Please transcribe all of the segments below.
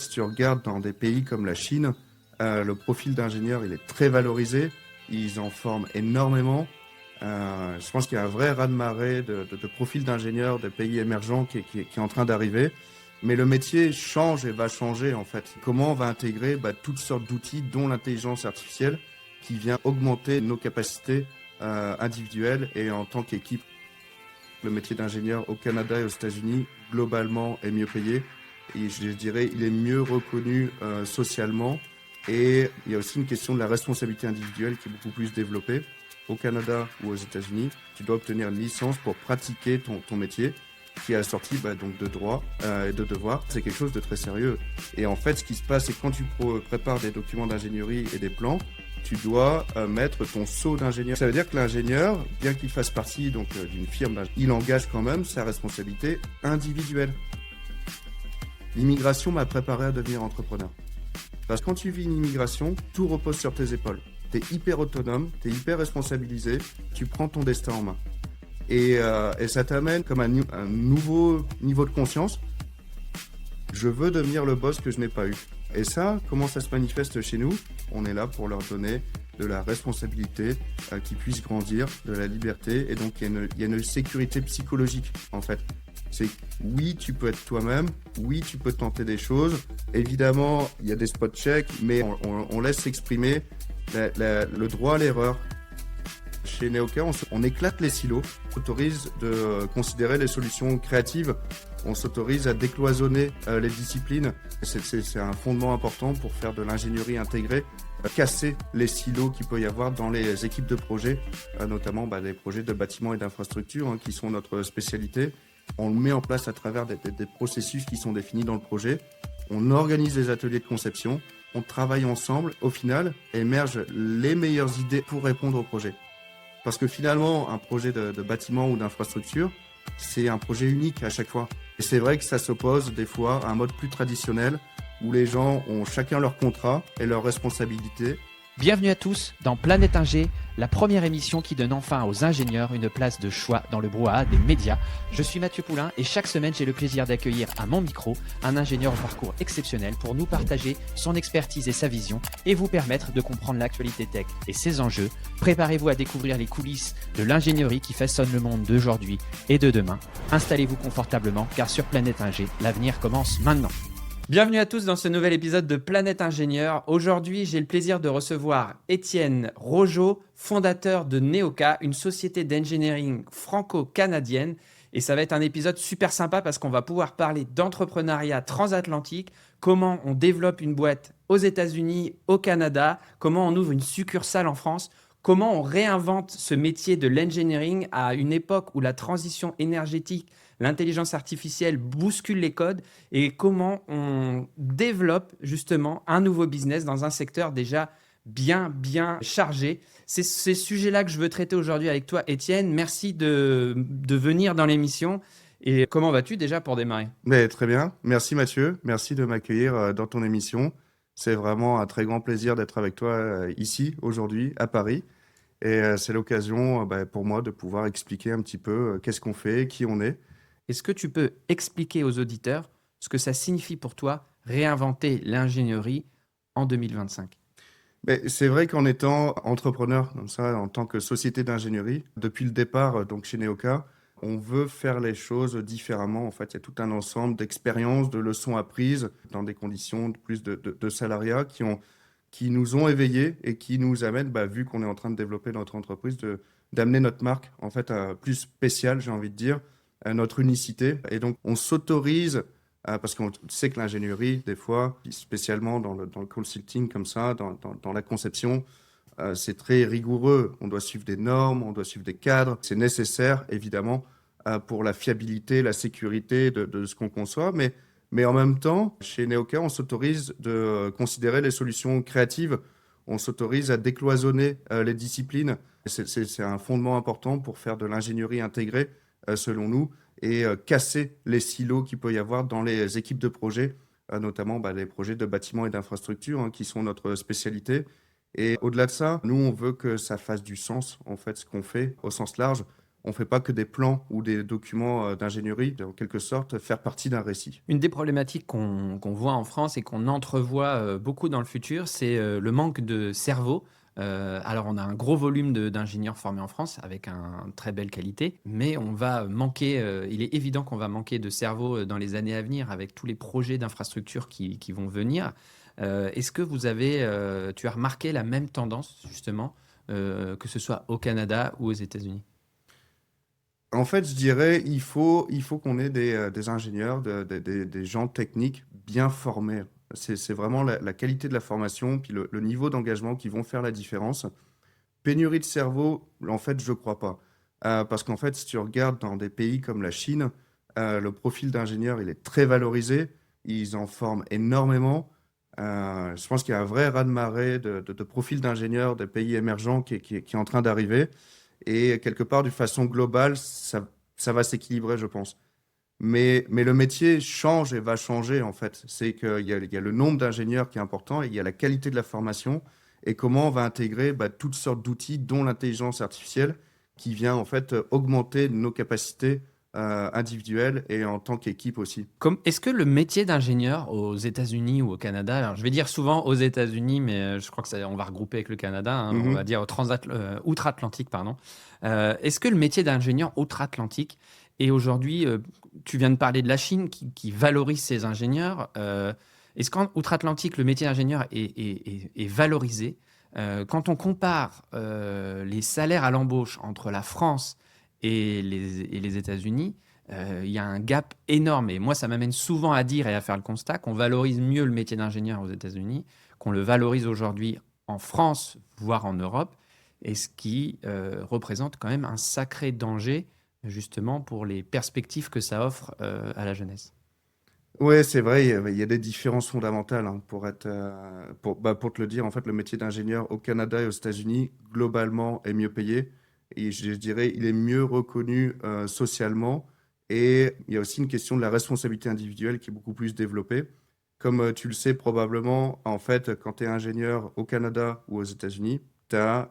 Si tu regardes dans des pays comme la Chine, le profil d'ingénieur, il est très valorisé. Ils en forment énormément. Je pense qu'il y a un vrai raz-de-marée de profils d'ingénieurs des pays émergents qui est en train d'arriver. Mais le métier change et va changer en fait. Comment on va intégrer toutes sortes d'outils, dont l'intelligence artificielle, qui vient augmenter nos capacités individuelles et en tant qu'équipe. Le métier d'ingénieur au Canada et aux États-Unis, globalement, est mieux payé. Et je dirais, il est mieux reconnu socialement. Et il y a aussi une question de la responsabilité individuelle qui est beaucoup plus développée. Au Canada ou aux États-Unis, tu dois obtenir une licence pour pratiquer ton métier, qui est assorti donc de droits et de devoirs. C'est quelque chose de très sérieux. Et en fait, ce qui se passe, c'est que quand tu prépares des documents d'ingénierie et des plans, tu dois mettre ton sceau d'ingénieur. Ça veut dire que l'ingénieur, bien qu'il fasse partie d'une firme, il engage quand même sa responsabilité individuelle. L'immigration m'a préparé à devenir entrepreneur. Parce que quand tu vis une immigration, tout repose sur tes épaules. Tu es hyper autonome, tu es hyper responsabilisé, tu prends ton destin en main. Et ça t'amène comme un nouveau niveau de conscience. Je veux devenir le boss que je n'ai pas eu. Et ça, comment ça se manifeste chez nous? On est là pour leur donner de la responsabilité, qu'ils puissent grandir, de la liberté. Et donc, il y a une sécurité psychologique, en fait. C'est oui, tu peux être toi-même, oui, tu peux tenter des choses. Évidemment, il y a des spot checks, mais on laisse s'exprimer le droit à l'erreur. Chez Neoka, on éclate les silos, on s'autorise de considérer les solutions créatives, on s'autorise à décloisonner les disciplines. C'est un fondement important pour faire de l'ingénierie intégrée, casser les silos qu'il peut y avoir dans les équipes de projet, notamment les projets de bâtiments et d'infrastructures qui sont notre spécialité. On le met en place à travers des processus qui sont définis dans le projet. On organise des ateliers de conception, on travaille ensemble. Au final, émergent les meilleures idées pour répondre au projet. Parce que finalement, un projet de bâtiment ou d'infrastructure, c'est un projet unique à chaque fois. Et c'est vrai que ça s'oppose des fois à un mode plus traditionnel où les gens ont chacun leur contrat et leurs responsabilités. Bienvenue à tous dans Planète Ingé, la première émission qui donne enfin aux ingénieurs une place de choix dans le brouhaha des médias. Je suis Mathieu Poulain et chaque semaine j'ai le plaisir d'accueillir à mon micro un ingénieur au parcours exceptionnel pour nous partager son expertise et sa vision et vous permettre de comprendre l'actualité tech et ses enjeux. Préparez-vous à découvrir les coulisses de l'ingénierie qui façonne le monde d'aujourd'hui et de demain. Installez-vous confortablement car sur Planète Ingé, l'avenir commence maintenant. Bienvenue à tous dans ce nouvel épisode de Planète Ingénieur. Aujourd'hui, j'ai le plaisir de recevoir Étienne Rogeau, fondateur de Neoka, une société d'engineering franco-canadienne. Et ça va être un épisode super sympa parce qu'on va pouvoir parler d'entrepreneuriat transatlantique, comment on développe une boîte aux États-Unis, au Canada, comment on ouvre une succursale en France, comment on réinvente ce métier de l'engineering à une époque où la transition énergétique, l'intelligence artificielle bouscule les codes et comment on développe justement un nouveau business dans un secteur déjà bien chargé. C'est ces sujets-là que je veux traiter aujourd'hui avec toi, Étienne. Merci de venir dans l'émission. Et comment vas-tu déjà pour démarrer? Très bien. Merci Mathieu. Merci de m'accueillir dans ton émission. C'est vraiment un très grand plaisir d'être avec toi ici, aujourd'hui, à Paris. Et c'est l'occasion pour moi de pouvoir expliquer un petit peu qu'est-ce qu'on fait, qui on est. Est-ce que tu peux expliquer aux auditeurs ce que ça signifie pour toi réinventer l'ingénierie en 2025? C'est vrai qu'en étant entrepreneur, comme ça, en tant que société d'ingénierie, depuis le départ, donc chez Neoka, on veut faire les choses différemment. En fait, il y a tout un ensemble d'expériences, de leçons apprises dans des conditions de salariat qui nous ont éveillés et qui nous amènent, vu qu'on est en train de développer notre entreprise, d'amener notre marque en fait à plus spéciale, j'ai envie de dire, à notre unicité. Et donc, on s'autorise, parce qu'on sait que l'ingénierie, des fois, spécialement dans le consulting comme ça, dans la conception, c'est très rigoureux. On doit suivre des normes, on doit suivre des cadres. C'est nécessaire, évidemment, pour la fiabilité, la sécurité de ce qu'on conçoit. Mais en même temps, chez Neoka, on s'autorise de considérer les solutions créatives. On s'autorise à décloisonner les disciplines. C'est un fondement important pour faire de l'ingénierie intégrée, selon nous, et casser les silos qu'il peut y avoir dans les équipes de projet, notamment les projets de bâtiments et d'infrastructures qui sont notre spécialité. Et au-delà de ça, nous, on veut que ça fasse du sens, en fait, ce qu'on fait au sens large. On fait pas que des plans ou des documents d'ingénierie, en quelque sorte, faire partie d'un récit. Une des problématiques qu'on voit en France et qu'on entrevoit beaucoup dans le futur, c'est le manque de cerveau. Alors, on a un gros volume d'ingénieurs formés en France avec une très belle qualité, mais on va manquer, il est évident qu'on va manquer de cerveau dans les années à venir avec tous les projets d'infrastructures qui vont venir. Est-ce que tu as remarqué la même tendance, justement, que ce soit au Canada ou aux États-Unis? En fait, je dirais, il faut qu'on ait des ingénieurs, des gens techniques bien formés. C'est vraiment la qualité de la formation, puis le niveau d'engagement qui vont faire la différence. Pénurie de cerveau, en fait, je crois pas. Parce qu'en fait, si tu regardes dans des pays comme la Chine, le profil d'ingénieur, il est très valorisé. Ils en forment énormément. Je pense qu'il y a un vrai raz-de-marée de profils d'ingénieurs des pays émergents qui est en train d'arriver. Et quelque part, de façon globale, ça va s'équilibrer, je pense. Mais le métier change et va changer, en fait. C'est qu'il y a le nombre d'ingénieurs qui est important et il y a la qualité de la formation et comment on va intégrer toutes sortes d'outils, dont l'intelligence artificielle, qui vient, en fait, augmenter nos capacités individuelles et en tant qu'équipe aussi. Est-ce que le métier d'ingénieur aux États-Unis ou au Canada, alors je vais dire souvent aux États-Unis, mais je crois que on va regrouper avec le Canada, hein, on va Mhm. dire outre-Atlantique, pardon. Est-ce que le métier d'ingénieur outre-Atlantique est aujourd'hui, tu viens de parler de la Chine qui valorise ses ingénieurs, est-ce qu'outre-Atlantique, le métier d'ingénieur est valorisé? Quand on compare les salaires à l'embauche entre la France et les États-Unis, il y a un gap énorme. Et moi, ça m'amène souvent à dire et à faire le constat qu'on valorise mieux le métier d'ingénieur aux États-Unis, qu'on le valorise aujourd'hui en France, voire en Europe, et ce qui représente quand même un sacré danger, justement, pour les perspectives que ça offre à la jeunesse. Ouais, c'est vrai, il y a des différences fondamentales hein, pour te le dire. En fait, le métier d'ingénieur au Canada et aux États-Unis, globalement, est mieux payé. Et je dirais, il est mieux reconnu socialement. Et il y a aussi une question de la responsabilité individuelle qui est beaucoup plus développée. Comme tu le sais probablement, en fait, quand tu es ingénieur au Canada ou aux États-Unis, tu as,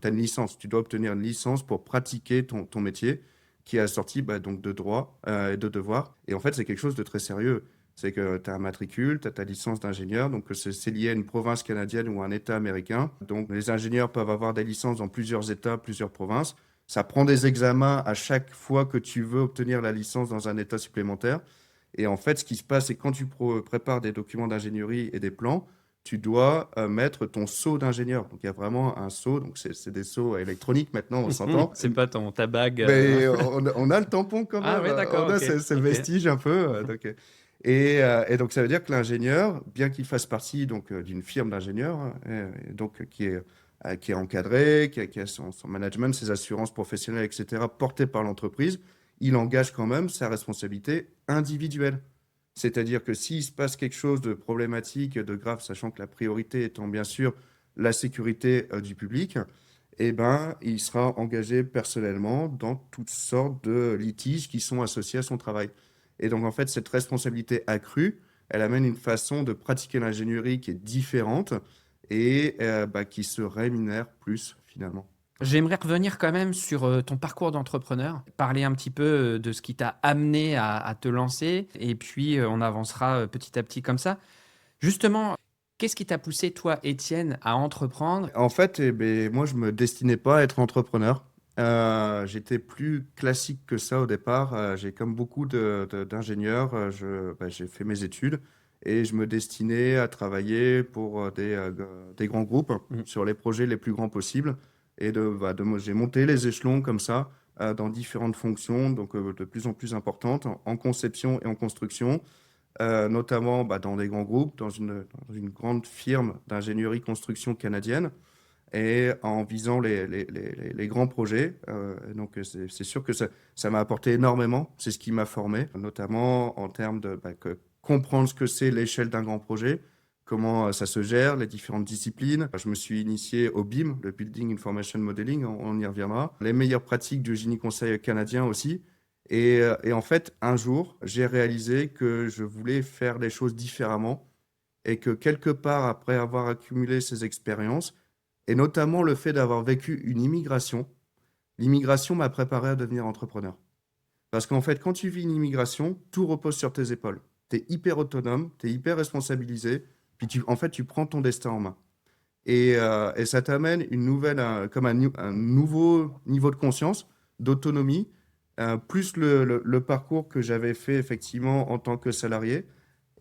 une licence. Tu dois obtenir une licence pour pratiquer ton métier qui est assorti donc de droits et de devoirs. Et en fait, c'est quelque chose de très sérieux. C'est que tu as un matricule, tu as ta licence d'ingénieur, donc c'est lié à une province canadienne ou à un État américain. Donc les ingénieurs peuvent avoir des licences dans plusieurs États, plusieurs provinces. Ça prend des examens à chaque fois que tu veux obtenir la licence dans un État supplémentaire. Et en fait, ce qui se passe, c'est que quand tu prépares des documents d'ingénierie et des plans, tu dois mettre ton sceau d'ingénieur. Donc il y a vraiment un sceau, donc c'est des sceaux électroniques maintenant, on s'entend. C'est pas ta bague. Mais on a le tampon quand Ah même. ouais, On d'accord, a ok. ce Ok. vestige un peu. Et donc, ça veut dire que l'ingénieur, bien qu'il fasse partie donc, d'une firme d'ingénieurs, hein, donc, qui est encadré, qui a son management, ses assurances professionnelles, etc., portées par l'entreprise, il engage quand même sa responsabilité individuelle. C'est-à-dire que s'il se passe quelque chose de problématique, de grave, sachant que la priorité étant bien sûr la sécurité du public, eh ben, il sera engagé personnellement dans toutes sortes de litiges qui sont associés à son travail. Et donc, en fait, cette responsabilité accrue, elle amène une façon de pratiquer l'ingénierie qui est différente et qui se rémunère plus, finalement. J'aimerais revenir quand même sur ton parcours d'entrepreneur, parler un petit peu de ce qui t'a amené à te lancer, et puis on avancera petit à petit comme ça. Justement, qu'est-ce qui t'a poussé, toi, Étienne, à entreprendre? En fait, moi, je me destinais pas à être entrepreneur. J'étais plus classique que ça au départ. J'ai comme beaucoup d'ingénieurs, j'ai fait mes études et je me destinais à travailler pour des grands groupes Mm. sur les projets les plus grands possibles. Et j'ai monté les échelons comme ça dans différentes fonctions, donc de plus en plus importantes en conception et en construction notamment dans des grands groupes, dans une grande firme d'ingénierie construction canadienne, et en visant les grands projets. Donc, c'est sûr que ça m'a apporté énormément. C'est ce qui m'a formé, notamment en termes de comprendre ce que c'est l'échelle d'un grand projet, comment ça se gère, les différentes disciplines. Je me suis initié au BIM, le Building Information Modeling, on y reviendra. Les meilleures pratiques du génie conseil canadien aussi. Et en fait, un jour, j'ai réalisé que je voulais faire les choses différemment et que quelque part, après avoir accumulé ces expériences, et notamment le fait d'avoir vécu une immigration, L'immigration m'a préparé à devenir entrepreneur. Parce qu'en fait, quand tu vis une immigration, tout repose sur tes épaules. Tu es hyper autonome, tu es hyper responsabilisé, puis en fait, tu prends ton destin en main. Et ça t'amène comme un nouveau niveau de conscience, d'autonomie, plus le parcours que j'avais fait effectivement en tant que salarié.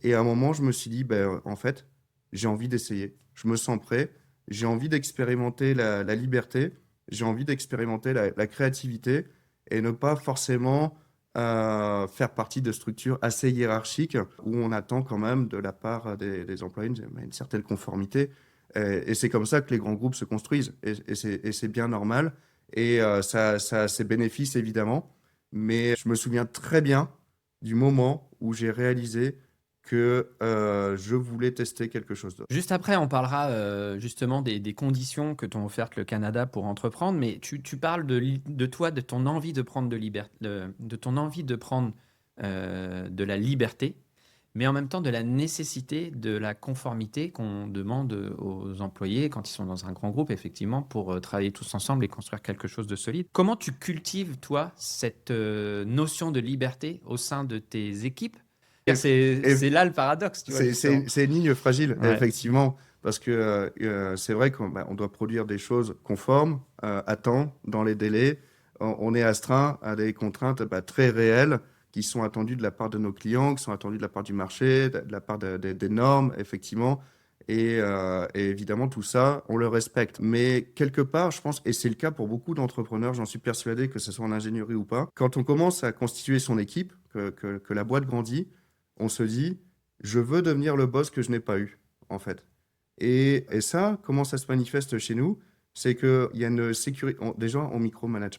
Et à un moment, je me suis dit, ben, en fait, j'ai envie d'essayer. Je me sens prêt. J'ai envie d'expérimenter la liberté. J'ai envie d'expérimenter la créativité et ne pas forcément faire partie de structures assez hiérarchiques où on attend quand même de la part des employés une certaine conformité. Et c'est comme ça que les grands groupes se construisent. Et c'est bien normal. Et ça a ses bénéfices, évidemment. Mais je me souviens très bien du moment où j'ai réalisé que je voulais tester quelque chose d'autre. Juste après, on parlera justement des conditions que t'ont offertes le Canada pour entreprendre, mais tu parles de toi, de ton envie de prendre de ton envie de prendre de la liberté, mais en même temps de la nécessité de la conformité qu'on demande aux employés quand ils sont dans un grand groupe, effectivement, pour travailler tous ensemble et construire quelque chose de solide. Comment tu cultives, toi, cette notion de liberté au sein de tes équipes? Et, et C'est là le paradoxe, tu vois, justement. c'est une ligne fragile, Ouais. effectivement, parce que c'est vrai qu'on doit produire des choses conformes, à temps, dans les délais. On est astreint à des contraintes très réelles qui sont attendues de la part de nos clients, qui sont attendues de la part du marché, de la part des normes, effectivement. Et évidemment, tout ça, on le respecte. Mais quelque part, je pense, et c'est le cas pour beaucoup d'entrepreneurs, j'en suis persuadé, que ce soit en ingénierie ou pas, quand on commence à constituer son équipe, que la boîte grandit, on se dit, je veux devenir le boss que je n'ai pas eu, en fait. Et ça, comment ça se manifeste chez nous? C'est qu'il y a une sécurité. Déjà, on micromanage.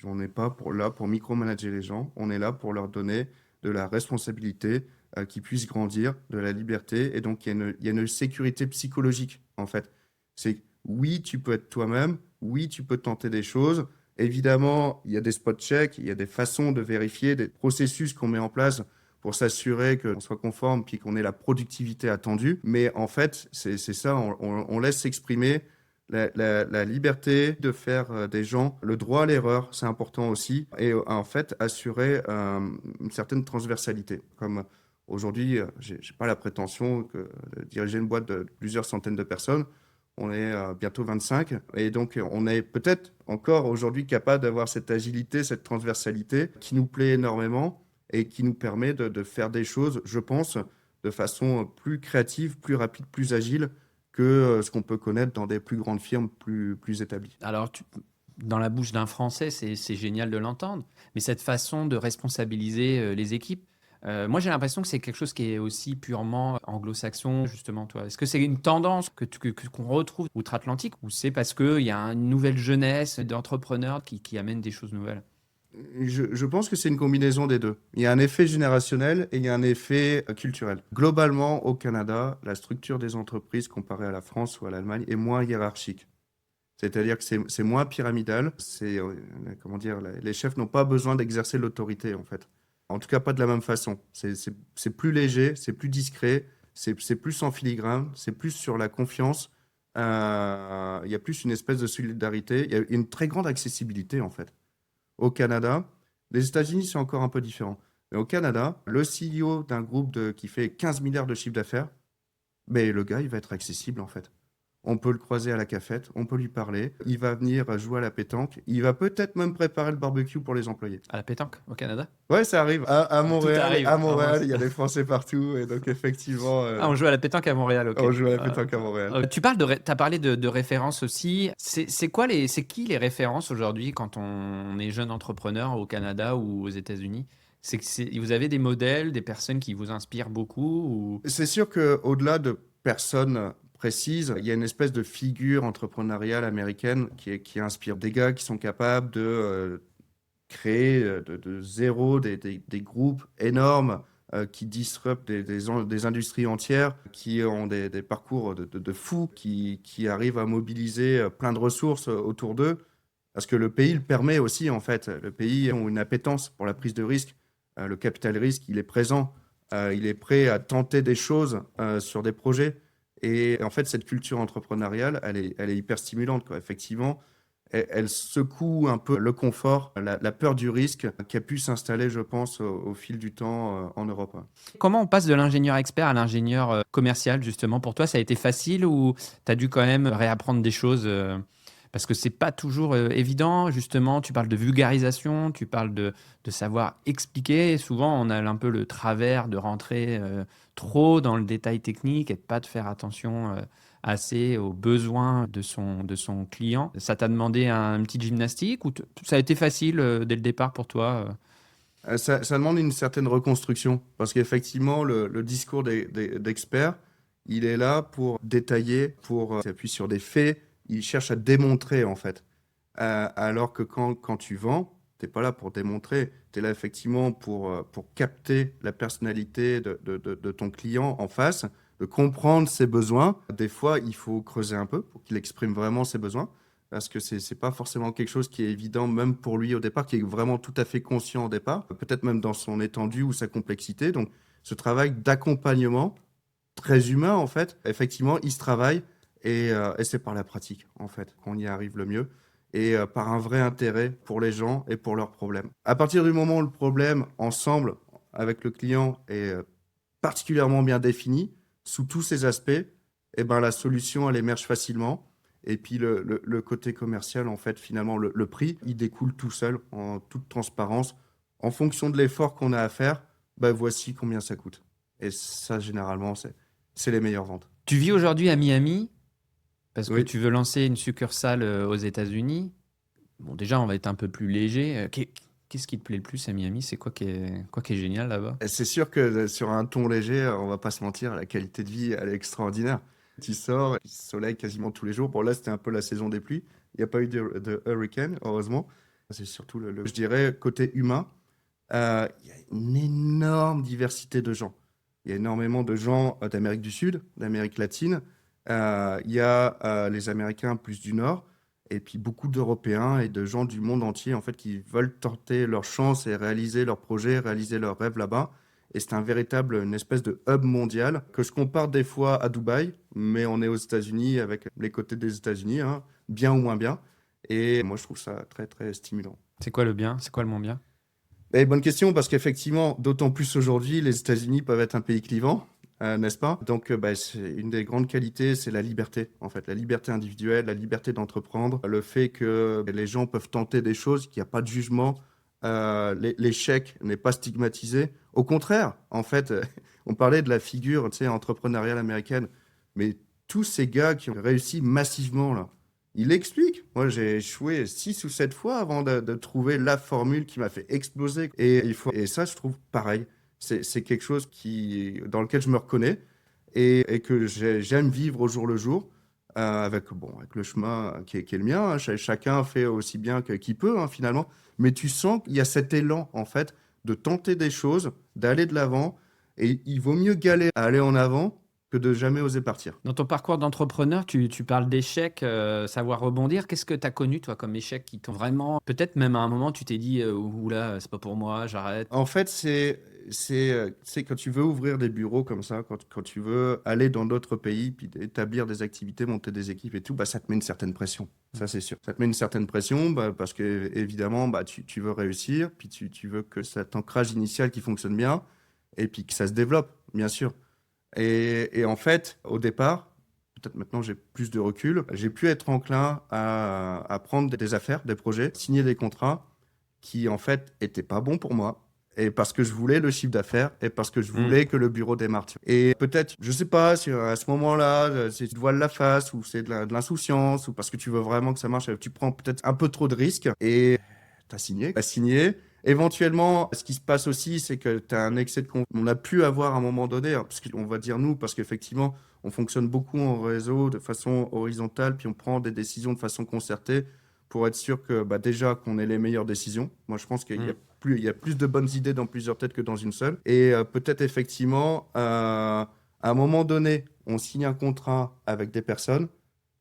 On n'est pas là pour micromanager les gens. On est là pour leur donner de la responsabilité, qu'ils puissent grandir, de la liberté. Et donc, il y a une sécurité psychologique, en fait. C'est oui, tu peux être toi-même. Oui, tu peux tenter des choses. Évidemment, il y a des spot checks, il y a des façons de vérifier, des processus qu'on met en place pour s'assurer qu'on soit conforme puis qu'on ait la productivité attendue. Mais en fait, c'est ça, on laisse s'exprimer la liberté de faire des gens, le droit à l'erreur, c'est important aussi, et en fait, assurer une certaine transversalité. Comme aujourd'hui, j'ai pas la prétention de diriger une boîte de plusieurs centaines de personnes. On est bientôt 25, et donc on est peut-être encore aujourd'hui capable d'avoir cette agilité, cette transversalité qui nous plaît énormément et qui nous permet de faire des choses, je pense, de façon plus créative, plus rapide, plus agile que ce qu'on peut connaître dans des plus grandes firmes plus établies. Alors, dans la bouche d'un Français, c'est génial de l'entendre, mais cette façon de responsabiliser les équipes, moi j'ai l'impression que c'est quelque chose qui est aussi purement anglo-saxon, justement, toi. Est-ce que c'est une tendance qu'on retrouve outre-Atlantique, ou c'est parce qu'il y a une nouvelle jeunesse d'entrepreneurs qui amène des choses nouvelles? Je pense que c'est une combinaison des deux. Il y a un effet générationnel et il y a un effet culturel. Globalement, au Canada, la structure des entreprises comparée à la France ou à l'Allemagne est moins hiérarchique. C'est-à-dire que c'est moins pyramidal. Comment dire, les chefs n'ont pas besoin d'exercer l'autorité, en fait. En tout cas, pas de la même façon. C'est plus léger, c'est plus discret, c'est plus en filigrane, c'est plus sur la confiance. Il y a plus une espèce de solidarité. Il y a une très grande accessibilité, en fait. Au Canada, les États-Unis, c'est encore un peu différent. Mais au Canada, le CEO d'un groupe qui fait 15 milliards de chiffre d'affaires, mais le gars, il va être accessible, en fait. On peut le croiser à la cafette, on peut lui parler, il va venir jouer à la pétanque, il va peut-être même préparer le barbecue pour les employés. À la pétanque, au Canada? Ouais, ça arrive. À Montréal, arrive. à Montréal, il y a des Français partout, et donc effectivement, Ah, on joue à la pétanque à Montréal, ok. on joue à la pétanque à Montréal. Tu parles t'as parlé de références aussi. C'est qui les références aujourd'hui quand on est jeune entrepreneur au Canada ou aux États-Unis? Vous avez des modèles, des personnes qui vous inspirent beaucoup ou... C'est sûr qu'au-delà de personnes précises, il y a une espèce de figure entrepreneuriale américaine qui inspire des gars qui sont capables de créer de zéro des groupes énormes qui disruptent des industries entières, qui ont des parcours de fous, qui arrivent à mobiliser plein de ressources autour d'eux. Parce que le pays le permet aussi, en fait. Le pays a une appétence pour la prise de risque. Le capital risque, il est présent. Il est prêt à tenter des choses sur des projets. Et en fait, cette culture entrepreneuriale, elle est hyper stimulante, quoi. Effectivement, elle secoue un peu le confort, la peur du risque qui a pu s'installer, je pense, au fil du temps en Europe. Ouais. Comment on passe de l'ingénieur expert à l'ingénieur commercial, justement? Pour toi, ça a été facile ou tu as dû quand même réapprendre des choses parce que c'est pas toujours évident, justement. Tu parles de vulgarisation, tu parles de savoir expliquer. Souvent, on a un peu le travers de rentrer trop dans le détail technique et de pas de faire attention assez aux besoins de son client. Ça t'a demandé une petite gymnastique ou ça a été facile dès le départ pour toi Ça demande une certaine reconstruction parce qu'effectivement, le discours d'experts, il est là pour détailler, pour s'appuyer sur des faits. Il cherche à démontrer, en fait. Alors que quand tu vends, tu n'es pas là pour démontrer. Tu es là, effectivement, pour capter la personnalité de ton client en face, de comprendre ses besoins. Des fois, il faut creuser un peu pour qu'il exprime vraiment ses besoins parce que c'est pas forcément quelque chose qui est évident, même pour lui au départ, qui est vraiment tout à fait conscient au départ, peut-être même dans son étendue ou sa complexité. Donc, ce travail d'accompagnement, très humain en fait, effectivement, il se travaille et c'est par la pratique en fait qu'on y arrive le mieux et par un vrai intérêt pour les gens et pour leurs problèmes. À partir du moment où le problème, ensemble, avec le client, est particulièrement bien défini, sous tous ses aspects, eh ben, la solution, elle émerge facilement. Et puis le côté commercial, en fait, finalement, le prix, il découle tout seul, en toute transparence. En fonction de l'effort qu'on a à faire, ben, voici combien ça coûte. Et ça, généralement, c'est les meilleures ventes. Tu vis aujourd'hui à Miami parce que Oui, tu veux lancer une succursale aux États-Unis. Bon, déjà, on va être un peu plus léger. Qu'est-ce qui te plaît le plus à Miami? C'est quoi qui est génial là-bas? et c'est sûr que sur un ton léger, on va pas se mentir, la qualité de vie, elle est extraordinaire. Tu sors, il soleil quasiment tous les jours. Bon, là, c'était un peu la saison des pluies. Il n'y a pas eu de hurricane, heureusement. C'est surtout, je dirais, côté humain. Il y a une énorme diversité de gens. Il y a énormément de gens d'Amérique du Sud, d'Amérique latine. Il y a les Américains plus du Nord, et puis beaucoup d'Européens et de gens du monde entier en fait qui veulent tenter leur chance et réaliser leurs projets, réaliser leurs rêves là-bas. Et c'est une espèce de hub mondial que je compare des fois à Dubaï, mais on est aux États-Unis avec les côtés des États-Unis, hein, bien ou moins bien. Et moi, je trouve ça très, très stimulant. C'est quoi le bien? C'est quoi le moins bien? Bonne question, parce qu'effectivement, d'autant plus aujourd'hui, les États-Unis peuvent être un pays clivant, n'est-ce pas? Donc, c'est une des grandes qualités, c'est la liberté, en fait, la liberté individuelle, la liberté d'entreprendre, le fait que les gens peuvent tenter des choses, qu'il n'y a pas de jugement, l'échec n'est pas stigmatisé. Au contraire, en fait, on parlait de la figure, tu sais, entrepreneuriale américaine, mais tous ces gars qui ont réussi massivement là. Il explique. Moi, j'ai échoué 6 ou 7 fois avant de trouver la formule qui m'a fait exploser. Et ça, je trouve pareil. C'est quelque chose dans lequel je me reconnais et que j'aime vivre au jour le jour avec le chemin qui est le mien. Hein. Chacun fait aussi bien qu'il peut, hein, finalement. Mais tu sens qu'il y a cet élan, en fait, de tenter des choses, d'aller de l'avant. Et il vaut mieux galérer à aller en avant que de jamais oser partir. Dans ton parcours d'entrepreneur, tu parles d'échecs, savoir rebondir. Qu'est-ce que tu as connu, toi, comme échecs qui t'ont vraiment. Peut-être même à un moment, tu t'es dit, oula, c'est pas pour moi, j'arrête. En fait, c'est quand tu veux ouvrir des bureaux comme ça, quand tu veux aller dans d'autres pays, puis établir des activités, monter des équipes et tout, bah, ça te met une certaine pression. Ça, c'est sûr. Ça te met une certaine pression bah, parce que, évidemment, bah, tu veux réussir, puis tu veux que cet ancrage initial qui fonctionne bien, et puis que ça se développe, bien sûr. Et en fait, au départ, peut-être maintenant j'ai plus de recul, j'ai pu être enclin à prendre des affaires, des projets, signer des contrats qui en fait étaient pas bons pour moi. Et parce que je voulais le chiffre d'affaires et parce que je voulais que le bureau démarre. Et peut-être, je sais pas si à ce moment-là, c'est tu te voiles la face ou c'est de l'insouciance ou parce que tu veux vraiment que ça marche, tu prends peut-être un peu trop de risques et t'as signé. T'as signé. Éventuellement, ce qui se passe aussi, c'est que tu as un excès de confiance. On a pu avoir à un moment donné, hein, parce qu'on va dire nous, parce qu'effectivement, on fonctionne beaucoup en réseau de façon horizontale, puis on prend des décisions de façon concertée pour être sûr que déjà qu'on ait les meilleures décisions. Moi, je pense il y a plus de bonnes idées dans plusieurs têtes que dans une seule. Et peut-être effectivement, à un moment donné, on signe un contrat avec des personnes,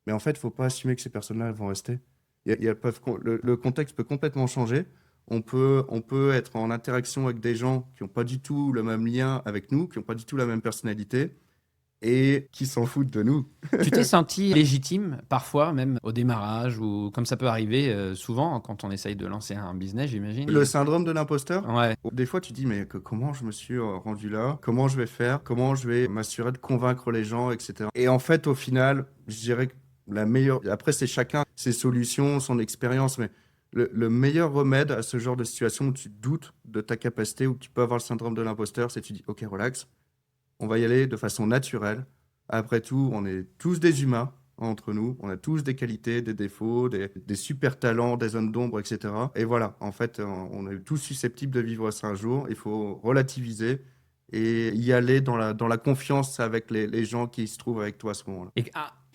mais en fait, il ne faut pas assumer que ces personnes-là elles vont rester. Le contexte peut complètement changer. On peut être en interaction avec des gens qui n'ont pas du tout le même lien avec nous, qui n'ont pas du tout la même personnalité. et qui s'en foutent de nous. Tu t'es senti légitime parfois, même au démarrage, ou comme ça peut arriver souvent quand on essaye de lancer un business, j'imagine. Le syndrome de l'imposteur. Ouais. Des fois, tu dis, mais comment je me suis rendu là? Comment je vais faire? Comment je vais m'assurer de convaincre les gens, etc. Et en fait, au final, je dirais que la meilleure... Après, c'est chacun ses solutions, son expérience, mais le meilleur remède à ce genre de situation où tu doutes de ta capacité, où tu peux avoir le syndrome de l'imposteur, c'est tu dis, OK, relax, on va y aller de façon naturelle. Après tout, on est tous des humains entre nous. On a tous des qualités, des défauts, des super talents, des zones d'ombre, etc. Et voilà, en fait, on est tous susceptibles de vivre ça un jour. Il faut relativiser et y aller dans la confiance avec les gens qui se trouvent avec toi à ce moment-là.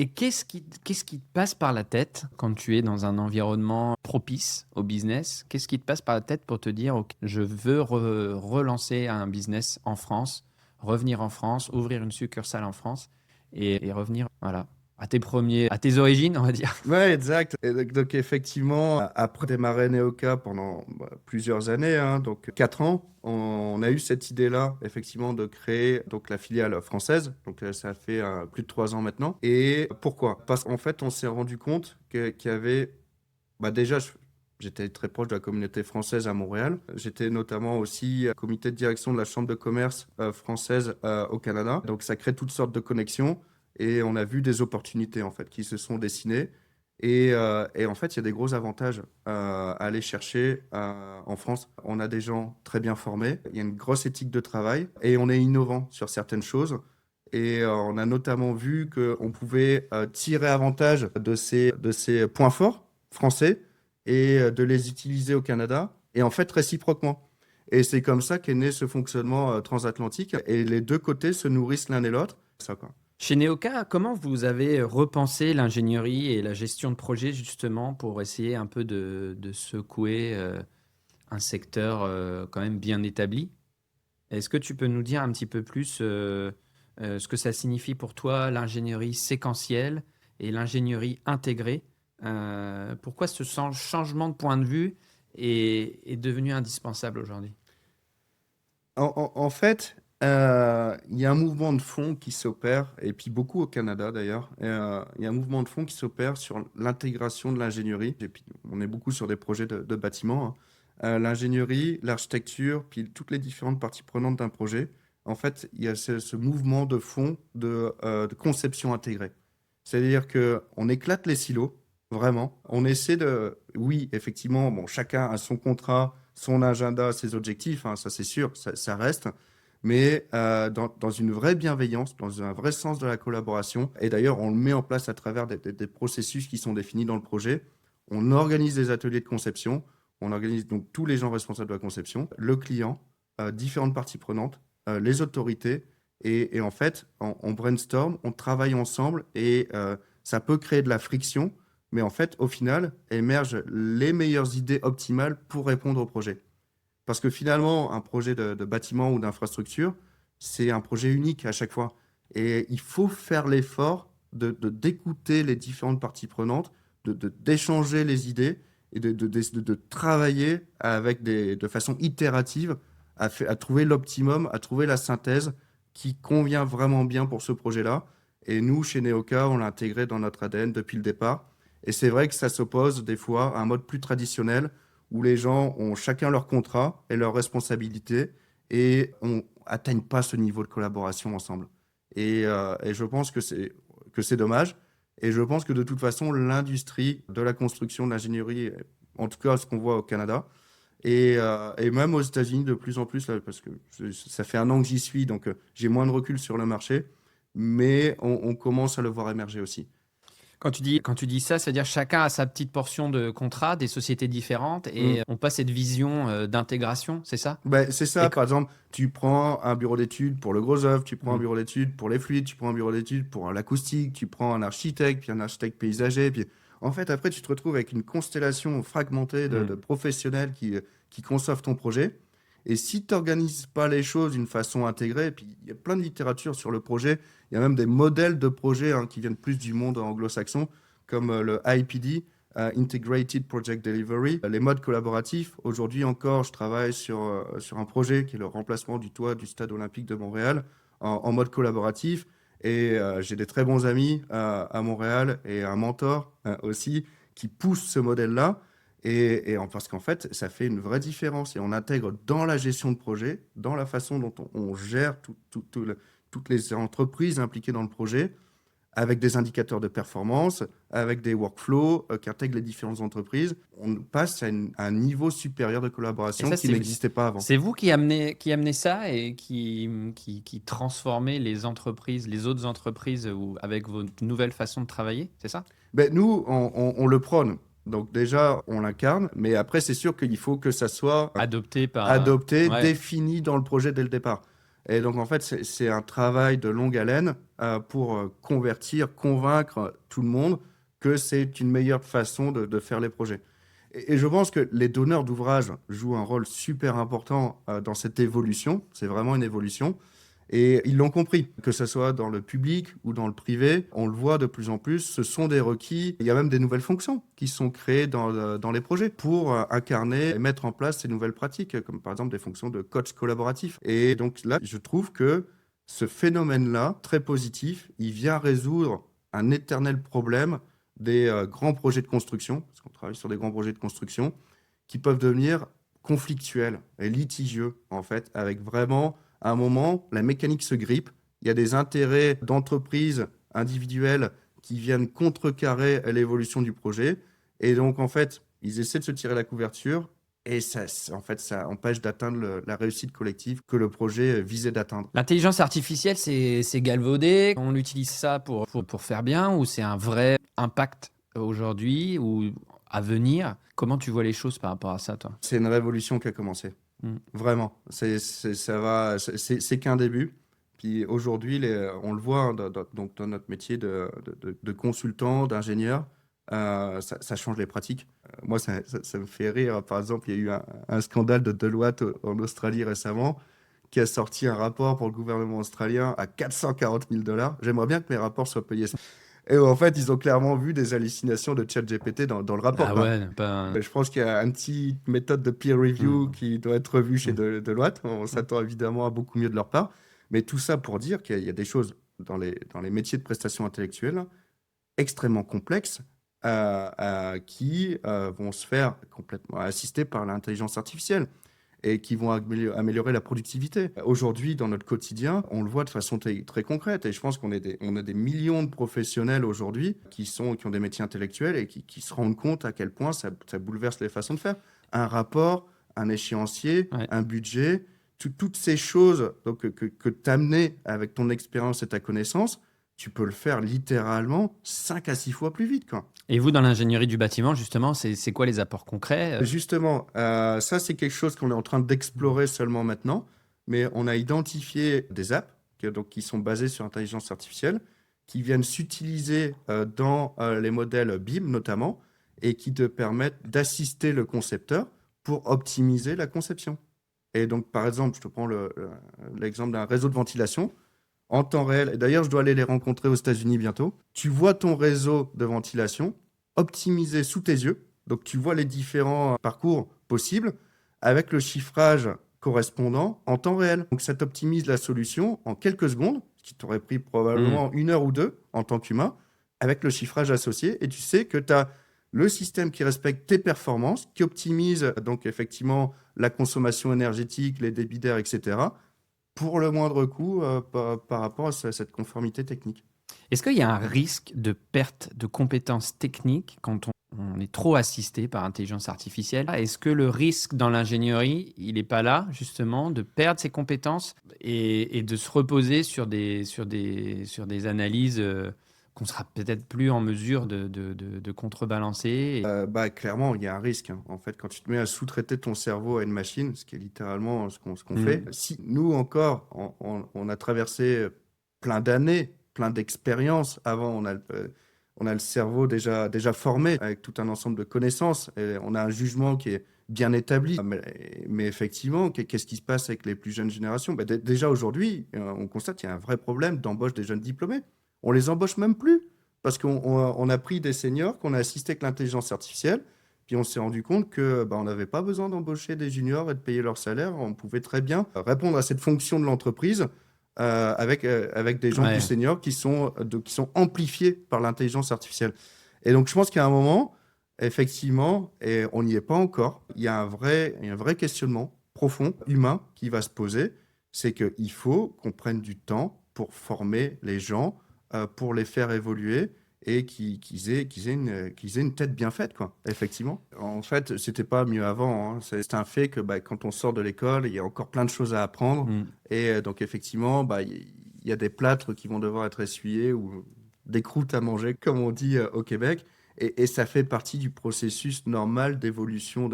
Et qu'est-ce qui te passe par la tête quand tu es dans un environnement propice au business? Qu'est-ce qui te passe par la tête pour te dire, OK, je veux relancer un business en France, revenir en France, ouvrir une succursale en France et revenir voilà, à tes origines, on va dire. Ouais, exact. Et donc, effectivement, après démarrer Neoka pendant plusieurs années, hein, donc 4 ans, on a eu cette idée-là, effectivement, de créer donc la filiale française. Donc ça fait plus de 3 ans maintenant. Et pourquoi? Parce qu'en fait, on s'est rendu compte qu'il y avait... déjà, j'étais très proche de la communauté française à Montréal. J'étais notamment aussi comité de direction de la Chambre de commerce française au Canada. Donc ça crée toutes sortes de connexions. Et on a vu des opportunités en fait qui se sont dessinées. Et en fait, il y a des gros avantages à aller chercher en France. On a des gens très bien formés, il y a une grosse éthique de travail et on est innovant sur certaines choses. Et on a notamment vu qu'on pouvait tirer avantage de ces points forts français et de les utiliser au Canada, et en fait réciproquement. Et c'est comme ça qu'est né ce fonctionnement transatlantique, et les deux côtés se nourrissent l'un et l'autre. Ça, quoi. Chez Neoka, comment vous avez repensé l'ingénierie et la gestion de projet justement pour essayer un peu de secouer un secteur quand même bien établi? Est-ce que tu peux nous dire un petit peu plus ce que ça signifie pour toi, l'ingénierie séquentielle et l'ingénierie intégrée? Pourquoi ce changement de point de vue est devenu indispensable aujourd'hui? En fait, il y a un mouvement de fond qui s'opère, et puis beaucoup au Canada d'ailleurs. Il y a un mouvement de fond qui s'opère sur l'intégration de l'ingénierie. Et puis, on est beaucoup sur des projets de bâtiments, hein. L'ingénierie, l'architecture, puis toutes les différentes parties prenantes d'un projet. En fait, il y a ce mouvement de fond de conception intégrée. C'est-à-dire qu'on éclate les silos, vraiment. On essaie de... Oui, effectivement, bon, chacun a son contrat, son agenda, ses objectifs, hein, ça c'est sûr, ça reste, mais dans une vraie bienveillance, dans un vrai sens de la collaboration. Et d'ailleurs, on le met en place à travers des processus qui sont définis dans le projet. On organise des ateliers de conception, on organise donc tous les gens responsables de la conception, le client, différentes parties prenantes, les autorités, et en fait, on brainstorm, on travaille ensemble, et ça peut créer de la friction, mais en fait, au final, émergent les meilleures idées optimales pour répondre au projet. Parce que finalement, un projet de bâtiment ou d'infrastructure, c'est un projet unique à chaque fois. Et il faut faire l'effort d'écouter les différentes parties prenantes, d'échanger les idées et de travailler de façon itérative à trouver l'optimum, à trouver la synthèse qui convient vraiment bien pour ce projet-là. Et nous, chez Neoka, on l'a intégré dans notre ADN depuis le départ. Et c'est vrai que ça s'oppose des fois à un mode plus traditionnel où les gens ont chacun leur contrat et leurs responsabilités et n'atteignent pas ce niveau de collaboration ensemble. Et je pense que c'est dommage. Et je pense que de toute façon, l'industrie de la construction, de l'ingénierie, en tout cas ce qu'on voit au Canada, et même aux États-Unis de plus en plus, là, parce que ça fait 1 an que j'y suis, donc j'ai moins de recul sur le marché, mais on commence à le voir émerger aussi. Quand tu dis ça, c'est-à-dire chacun a sa petite portion de contrat, des sociétés différentes, et on passe cette vision d'intégration, c'est ça? C'est ça, par exemple, tu prends un bureau d'études pour le gros œuvre, tu prends un bureau d'études pour les fluides, tu prends un bureau d'études pour l'acoustique, tu prends un architecte, puis un architecte paysager, puis en fait, après, tu te retrouves avec une constellation fragmentée de professionnels qui conçoivent ton projet. Et si tu n'organises pas les choses d'une façon intégrée, puis il y a plein de littérature sur le projet, il y a même des modèles de projets qui viennent plus du monde anglo-saxon, comme le IPD, Integrated Project Delivery, les modes collaboratifs. Aujourd'hui encore, je travaille sur un projet qui est le remplacement du toit du stade olympique de Montréal en mode collaboratif. Et j'ai des très bons amis à Montréal et un mentor aussi qui pousse ce modèle-là. Parce qu'en fait, ça fait une vraie différence. Et on intègre dans la gestion de projet, dans la façon dont on gère toutes les entreprises impliquées dans le projet, avec des indicateurs de performance, avec des workflows qui intègrent les différentes entreprises. On passe à un niveau supérieur de collaboration qui n'existait pas avant. C'est vous qui amenez ça et qui transformez les entreprises, les autres entreprises avec vos nouvelles façons de travailler, c'est ça? Nous, on le prône. Donc déjà, on l'incarne, mais après, c'est sûr qu'il faut que ça soit adopté, ouais, défini dans le projet dès le départ. Et donc, en fait, c'est un travail de longue haleine pour convaincre tout le monde que c'est une meilleure façon de faire les projets. Et je pense que les donneurs d'ouvrage jouent un rôle super important dans cette évolution. C'est vraiment une évolution. Et ils l'ont compris, que ce soit dans le public ou dans le privé, on le voit de plus en plus, ce sont des requis. Il y a même des nouvelles fonctions qui sont créées dans les projets pour incarner et mettre en place ces nouvelles pratiques, comme par exemple des fonctions de coach collaboratif. Et donc là, je trouve que ce phénomène-là, très positif, il vient résoudre un éternel problème des grands projets de construction, parce qu'on travaille sur des grands projets de construction, qui peuvent devenir conflictuels et litigieux, en fait, avec vraiment... À un moment, la mécanique se grippe. Il y a des intérêts d'entreprises individuelles qui viennent contrecarrer l'évolution du projet. Et donc, en fait, ils essaient de se tirer la couverture. Et ça empêche d'atteindre la réussite collective que le projet visait d'atteindre. L'intelligence artificielle, c'est galvaudé. On utilise ça pour faire bien ou c'est un vrai impact aujourd'hui ou à venir? Comment tu vois les choses par rapport à ça, toi? C'est une révolution qui a commencé. Vraiment, c'est qu'un début. Puis aujourd'hui, on le voit donc dans notre métier de consultant, d'ingénieur, ça change les pratiques. Moi, ça me fait rire. Par exemple, il y a eu un scandale de Deloitte en Australie récemment qui a sorti un rapport pour le gouvernement australien à 440 000 $. J'aimerais bien que mes rapports soient payés. Et en fait, ils ont clairement vu des hallucinations de ChatGPT dans le rapport. Ah ouais, Je pense qu'il y a une petite méthode de peer review qui doit être revue chez Deloitte. On s'attend évidemment à beaucoup mieux de leur part. Mais tout ça pour dire qu'il y a des choses dans les métiers de prestation intellectuelle extrêmement complexes qui vont se faire complètement assister par l'intelligence artificielle et qui vont améliorer la productivité. Aujourd'hui, dans notre quotidien, on le voit de façon très concrète. Et je pense qu'on a des millions de professionnels aujourd'hui qui ont des métiers intellectuels et qui se rendent compte à quel point ça bouleverse les façons de faire. Un rapport, un échéancier, un budget, toutes ces choses donc, que tu as amenées avec ton expérience et ta connaissance, tu peux le faire littéralement 5 à 6 fois plus vite, quoi. Et vous, dans l'ingénierie du bâtiment, justement, c'est quoi les apports concrets? Justement, ça, c'est quelque chose qu'on est en train d'explorer seulement maintenant, mais on a identifié des apps qui sont basées sur l'intelligence artificielle, qui viennent s'utiliser dans les modèles BIM notamment, et qui te permettent d'assister le concepteur pour optimiser la conception. Et donc, par exemple, je te prends l'exemple d'un réseau de ventilation en temps réel. Et d'ailleurs, je dois aller les rencontrer aux États-Unis bientôt. Tu vois ton réseau de ventilation optimisé sous tes yeux. Donc, tu vois les différents parcours possibles avec le chiffrage correspondant en temps réel. Donc, ça t'optimise la solution en quelques secondes, ce qui t'aurait pris probablement 1 heure ou 2 en tant qu'humain, avec le chiffrage associé. Et tu sais que tu as le système qui respecte tes performances, qui optimise donc effectivement la consommation énergétique, les débits d'air, etc., pour le moindre coût par rapport à cette conformité technique. Est-ce qu'il y a un risque de perte de compétences techniques quand on est trop assisté par l'intelligence artificielle? Est-ce que le risque dans l'ingénierie, il n'est pas là, justement, de perdre ses compétences et de se reposer sur des analyses qu'on sera peut-être plus en mesure de contrebalancer? Clairement, il y a un risque. En fait, quand tu te mets à sous-traiter ton cerveau à une machine, ce qui est littéralement ce qu'on fait, si nous encore, on a traversé plein d'années, plein d'expériences, avant on a le cerveau déjà formé avec tout un ensemble de connaissances, et on a un jugement qui est bien établi. Mais effectivement, qu'est-ce qui se passe avec les plus jeunes générations? Déjà aujourd'hui, on constate qu'il y a un vrai problème d'embauche des jeunes diplômés. On les embauche même plus parce qu'on a pris des seniors, qu'on a assisté avec l'intelligence artificielle, puis on s'est rendu compte qu'on n'avait pas besoin d'embaucher des juniors et de payer leur salaire. On pouvait très bien répondre à cette fonction de l'entreprise avec des gens plus seniors qui sont amplifiés par l'intelligence artificielle. Et donc, je pense qu'à un moment, effectivement, et on n'y est pas encore, il y a un vrai questionnement profond, humain, qui va se poser. C'est qu'il faut qu'on prenne du temps pour former les gens, pour les faire évoluer et qu'ils aient une tête bien faite, quoi, effectivement. En fait, c'était pas mieux avant, hein. C'est un fait que quand on sort de l'école, il y a encore plein de choses à apprendre. Et donc, effectivement, il y a des plâtres qui vont devoir être essuyés ou des croûtes à manger, comme on dit au Québec. Et ça fait partie du processus normal d'évolution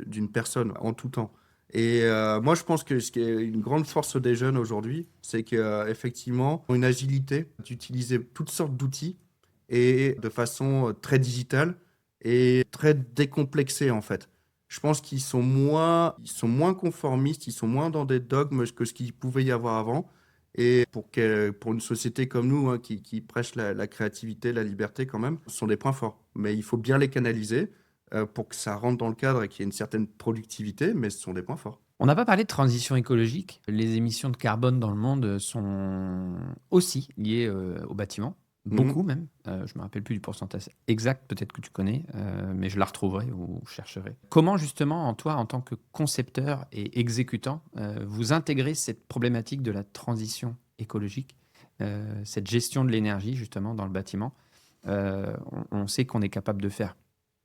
d'une personne en tout temps. Et moi, je pense que ce qui est une grande force des jeunes aujourd'hui, c'est qu'effectivement, ils ont une agilité d'utiliser toutes sortes d'outils et de façon très digitale et très décomplexée, en fait. Je pense qu'ils sont moins conformistes, ils sont moins dans des dogmes que ce qu'il pouvait y avoir avant. Et pour une société comme nous, hein, qui prêche la créativité, la liberté quand même, ce sont des points forts. Mais il faut bien les canaliser pour que ça rentre dans le cadre et qu'il y ait une certaine productivité, mais ce sont des points forts. On n'a pas parlé de transition écologique. Les émissions de carbone dans le monde sont aussi liées au bâtiment. Beaucoup même. Je ne me rappelle plus du pourcentage exact, peut-être que tu connais, mais je la retrouverai ou chercherai. Comment justement, toi, en tant que concepteur et exécutant, vous intégrez cette problématique de la transition écologique, cette gestion de l'énergie justement dans le bâtiment? On sait qu'on est capable de faire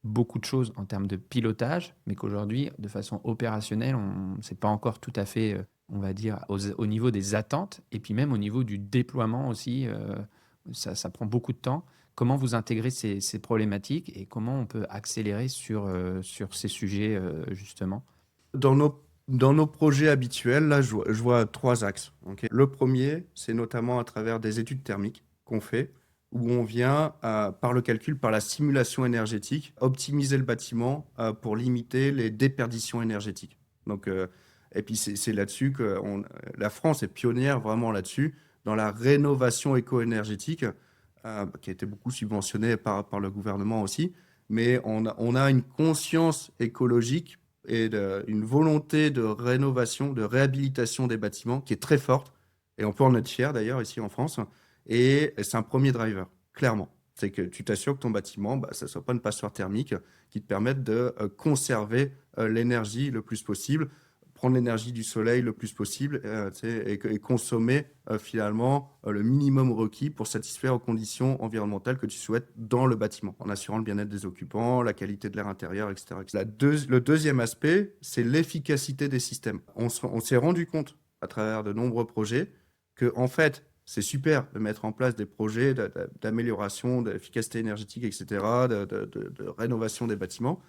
beaucoup de choses en termes de pilotage, mais qu'aujourd'hui, de façon opérationnelle, c'est pas encore tout à fait, on va dire, au niveau des attentes, et puis même au niveau du déploiement aussi. Ça prend beaucoup de temps. Comment vous intégrez ces problématiques et comment on peut accélérer sur ces sujets, justement? Dans nos projets habituels, là, je vois 3 axes. Okay. Le premier, c'est notamment à travers des études thermiques qu'on fait, où on vient, par le calcul, par la simulation énergétique, optimiser le bâtiment pour limiter les déperditions énergétiques. Donc, et puis, c'est là-dessus que la France est pionnière vraiment là-dessus, dans la rénovation éco-énergétique, qui a été beaucoup subventionnée par le gouvernement aussi. Mais on a une conscience écologique et une volonté de rénovation, de réhabilitation des bâtiments qui est très forte. Et on peut en être fier d'ailleurs ici en France. Et c'est un premier driver, clairement. C'est que tu t'assures que ton bâtiment, ça ne soit pas une passoire thermique qui te permette de conserver l'énergie le plus possible, prendre l'énergie du soleil le plus possible et consommer finalement le minimum requis pour satisfaire aux conditions environnementales que tu souhaites dans le bâtiment, en assurant le bien-être des occupants, la qualité de l'air intérieur, etc. Le deuxième aspect, c'est l'efficacité des systèmes. On s'est rendu compte à travers de nombreux projets que, en fait, c'est super de mettre en place des projets d'amélioration, d'efficacité énergétique, etc., de rénovation des bâtiments.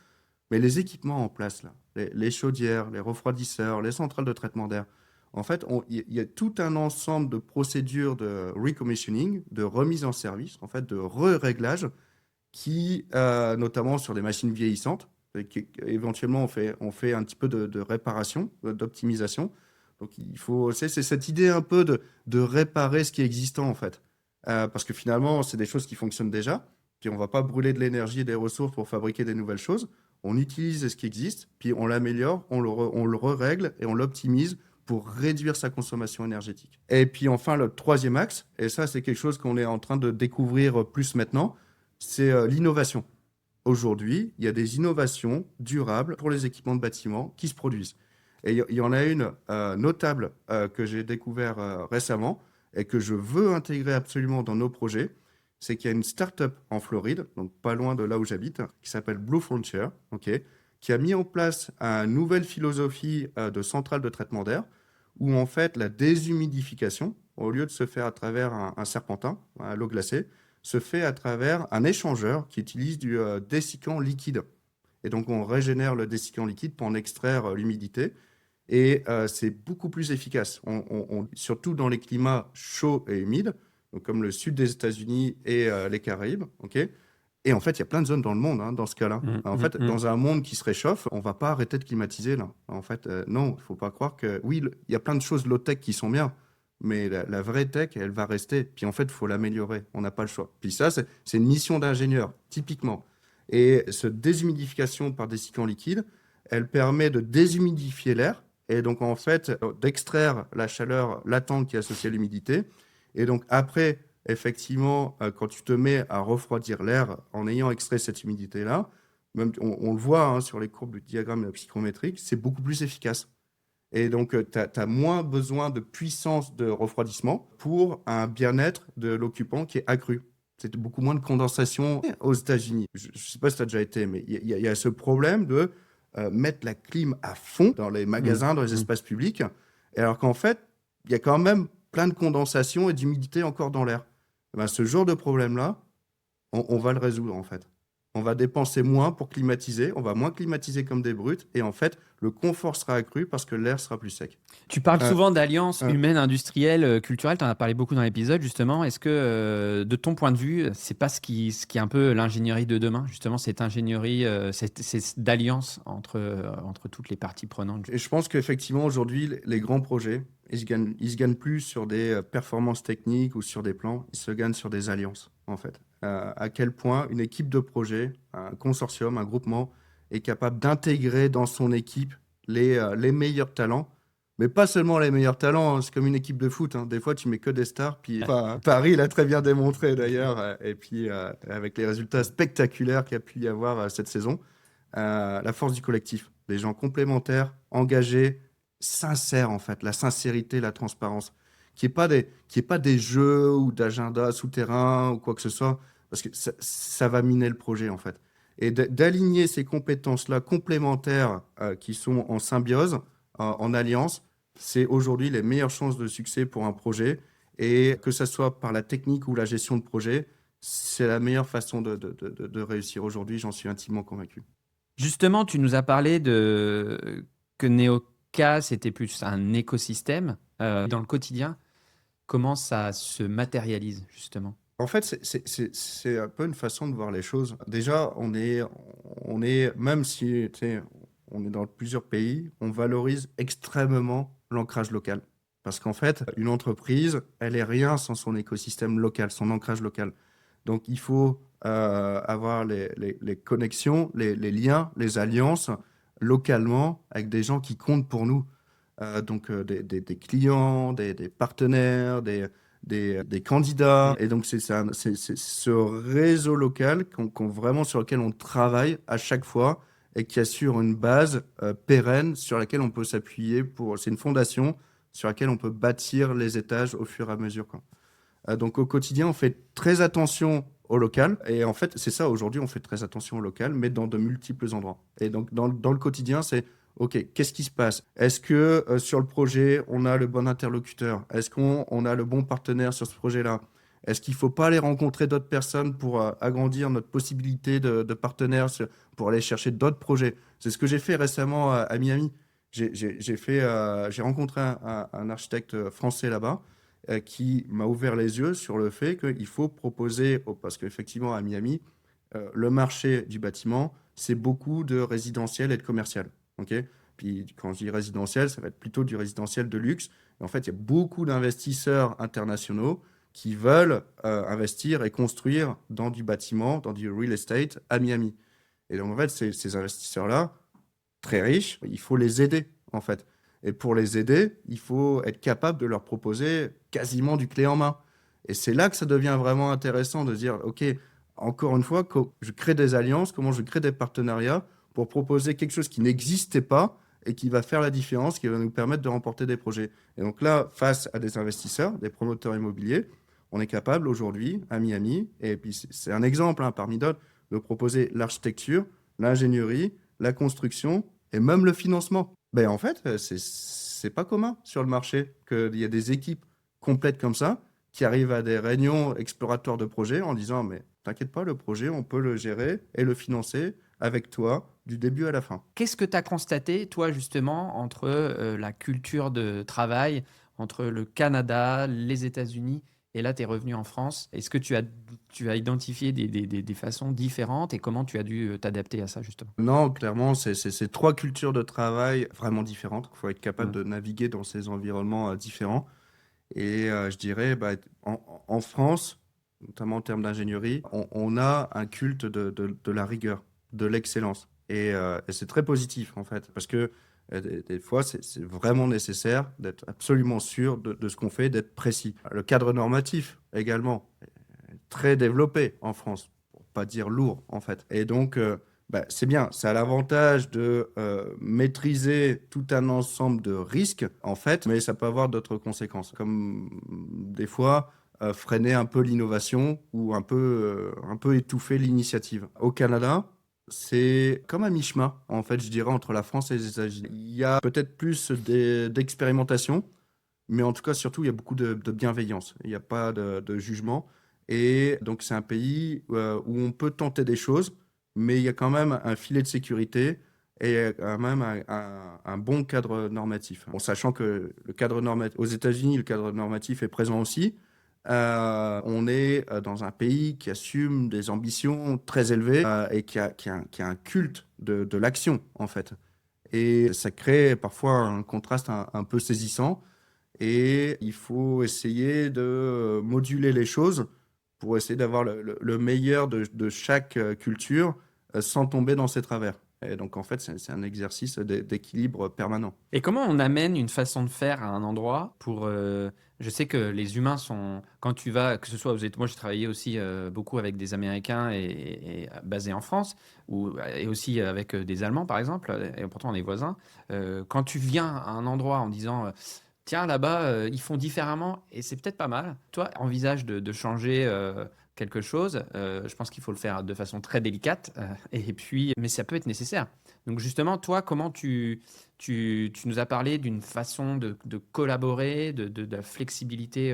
Mais les équipements en place, là, les chaudières, les refroidisseurs, les centrales de traitement d'air, en fait, il y a tout un ensemble de procédures de recommissioning, de remise en service, en fait, de réglage qui, notamment sur des machines vieillissantes, éventuellement on fait un petit peu de réparation, d'optimisation. Donc il faut, c'est cette idée un peu de réparer ce qui est existant en fait. Parce que finalement, c'est des choses qui fonctionnent déjà, puis on ne va pas brûler de l'énergie et des ressources pour fabriquer des nouvelles choses. On utilise ce qui existe, puis on l'améliore, on le règle et on l'optimise pour réduire sa consommation énergétique. Et puis enfin, le troisième axe, et ça c'est quelque chose qu'on est en train de découvrir plus maintenant, c'est l'innovation. Aujourd'hui, il y a des innovations durables pour les équipements de bâtiments qui se produisent. Et il y en a une notable que j'ai découvert récemment et que je veux intégrer absolument dans nos projets. C'est qu'il y a une start-up en Floride, donc pas loin de là où j'habite, qui s'appelle Blue Frontier, qui a mis en place une nouvelle philosophie de centrale de traitement d'air, où en fait la déshumidification, au lieu de se faire à travers un serpentin, à l'eau glacée, se fait à travers un échangeur qui utilise du dessicant liquide. Et donc on régénère le dessicant liquide pour en extraire l'humidité. Et c'est beaucoup plus efficace, surtout dans les climats chauds et humides, donc comme le sud des États-Unis et les Caraïbes. Et en fait, il y a plein de zones dans le monde, dans ce cas-là. Dans un monde qui se réchauffe, on ne va pas arrêter de climatiser. Là. En fait, non, il ne faut pas croire que... Oui, il y a plein de choses low-tech qui sont bien, mais la vraie tech, elle va rester. Puis en fait, il faut l'améliorer. On n'a pas le choix. Puis ça, c'est une mission d'ingénieur, typiquement. Et cette déshumidification par dessicant liquide, elle permet de déshumidifier l'air et donc en fait d'extraire la chaleur latente qui est associée à l'humidité. Et donc après, effectivement, quand tu te mets à refroidir l'air en ayant extrait cette humidité-là, même on le voit hein, sur les courbes du diagramme psychrométrique, c'est beaucoup plus efficace. Et donc, tu as moins besoin de puissance de refroidissement pour un bien-être de l'occupant qui est accru. C'est beaucoup moins de condensation aux États-Unis. Je ne sais pas si tu as déjà été, mais il y a ce problème de mettre la clim à fond dans les magasins, dans les espaces publics, et alors qu'en fait, il y a quand même plein de condensation et d'humidité encore dans l'air. Eh ben, ce genre de problème-là, on va le résoudre en fait. On va dépenser moins pour climatiser, on va moins climatiser comme des brutes, et en fait, le confort sera accru parce que l'air sera plus sec. Tu parles souvent d'alliances humaines, industrielles, culturelles. Tu en as parlé beaucoup dans l'épisode, justement. Est-ce que, de ton point de vue, c'est pas ce qui est un peu l'ingénierie de demain, justement, cette ingénierie, d'alliance entre toutes les parties prenantes? Et je pense qu'effectivement, aujourd'hui, les grands projets, ils se gagnent plus sur des performances techniques ou sur des plans, ils se gagnent sur des alliances, en fait. À quel point une équipe de projet, un consortium, un groupement, est capable d'intégrer dans son équipe les meilleurs talents. Mais pas seulement les meilleurs talents, hein, c'est comme une équipe de foot. Hein. Des fois, tu mets que des stars. Puis, Paris l'a très bien démontré d'ailleurs. Et puis, avec les résultats spectaculaires qu'il y a pu y avoir cette saison, la force du collectif. Des gens complémentaires, engagés, sincères en fait. La sincérité, la transparence. Qui est pas des jeux ou d'agenda souterrain ou quoi que ce soit. Parce que ça va miner le projet en fait. Et d'aligner ces compétences-là complémentaires qui sont en symbiose, en alliance, c'est aujourd'hui les meilleures chances de succès pour un projet. Et que ce soit par la technique ou la gestion de projet, c'est la meilleure façon de réussir aujourd'hui, j'en suis intimement convaincu. Justement, tu nous as parlé que Neoca, c'était plus un écosystème. Dans le quotidien, comment ça se matérialise, justement? En fait, c'est un peu une façon de voir les choses. Déjà, même si tu sais, on est dans plusieurs pays, on valorise extrêmement l'ancrage local. Parce qu'en fait, une entreprise, elle est rien sans son écosystème local, son ancrage local. Donc, il faut avoir les connexions, les liens, les alliances localement avec des gens qui comptent pour nous. Donc, des clients, des partenaires, des candidats. Et donc, c'est ce réseau local vraiment sur lequel on travaille à chaque fois et qui assure une base pérenne sur laquelle on peut s'appuyer c'est une fondation sur laquelle on peut bâtir les étages au fur et à mesure, quoi. Donc, au quotidien, on fait très attention au local. Et en fait, c'est ça, aujourd'hui, on fait très attention au local, mais dans de multiples endroits. Et donc, dans le quotidien, c'est OK, qu'est-ce qui se passe? Est-ce que sur le projet, on a le bon interlocuteur? Est-ce qu'on a le bon partenaire sur ce projet-là? Est-ce qu'il ne faut pas aller rencontrer d'autres personnes pour agrandir notre possibilité de partenaires, pour aller chercher d'autres projets? C'est ce que j'ai fait récemment à Miami. J'ai rencontré un architecte français là-bas qui m'a ouvert les yeux sur le fait qu'il faut proposer, parce qu'effectivement à Miami, le marché du bâtiment, c'est beaucoup de résidentiel et de commercial. Okay. Puis quand je dis résidentiel, ça va être plutôt du résidentiel de luxe. Et en fait, il y a beaucoup d'investisseurs internationaux qui veulent investir et construire dans du bâtiment, dans du real estate à Miami. Et donc en fait, ces investisseurs-là, très riches, il faut les aider en fait. Et pour les aider, il faut être capable de leur proposer quasiment du clé en main. Et c'est là que ça devient vraiment intéressant de dire, OK, encore une fois, je crée des alliances, comment je crée des partenariats pour proposer quelque chose qui n'existait pas et qui va faire la différence, qui va nous permettre de remporter des projets. Et donc là, face à des investisseurs, des promoteurs immobiliers, on est capable aujourd'hui, à Miami, et puis c'est un exemple parmi d'autres, de proposer l'architecture, l'ingénierie, la construction et même le financement. Ben en fait, c'est pas commun sur le marché qu'il y a des équipes complètes comme ça qui arrivent à des réunions exploratoires de projets en disant mais t'inquiète pas, le projet, on peut le gérer et le financer avec toi du début à la fin. Qu'est-ce que tu as constaté, toi, justement, entre la culture de travail, entre le Canada, les États-Unis, et là, tu es revenu en France? Est-ce que tu as identifié des façons différentes et comment tu as dû t'adapter à ça, justement? Non, clairement, c'est trois cultures de travail vraiment différentes. Il faut être capable de naviguer dans ces environnements différents. Et je dirais, en France, notamment en termes d'ingénierie, on a un culte de la rigueur, de l'excellence. Et c'est très positif, en fait, parce que Et des fois, c'est vraiment nécessaire d'être absolument sûr de ce qu'on fait, d'être précis. Le cadre normatif également, est très développé en France, pour pas dire lourd en fait. Et donc, c'est bien, ça a l'avantage de maîtriser tout un ensemble de risques en fait, mais ça peut avoir d'autres conséquences, comme des fois freiner un peu l'innovation ou un peu étouffer l'initiative. Au Canada, c'est comme à mi-chemin, en fait, je dirais, entre la France et les États-Unis. Il y a peut-être plus d'expérimentation, mais en tout cas, surtout, il y a beaucoup de bienveillance. Il n'y a pas de jugement. Et donc, c'est un pays où on peut tenter des choses, mais il y a quand même un filet de sécurité et quand même un bon cadre normatif. En sachant que le cadre normatif, aux États-Unis, le cadre normatif est présent aussi. On est dans un pays qui assume des ambitions très élevées et qui a un culte de l'action, en fait. Et ça crée parfois un contraste un peu saisissant. Et il faut essayer de moduler les choses pour essayer d'avoir le meilleur de chaque culture sans tomber dans ses travers. Et donc, en fait, c'est un exercice d'équilibre permanent. Et comment on amène une façon de faire à un endroit pour... je sais que les humains sont... Quand tu vas, que ce soit aux États-Unis, moi j'ai travaillé aussi beaucoup avec des Américains et basés en France, et aussi avec des Allemands par exemple, et pourtant on est voisins. Quand tu viens à un endroit en disant... Tiens, là-bas, ils font différemment et c'est peut-être pas mal. Toi, envisage de changer quelque chose. Je pense qu'il faut le faire de façon très délicate. Et puis, mais ça peut être nécessaire. Donc justement, toi, comment tu nous as parlé d'une façon de collaborer, de la flexibilité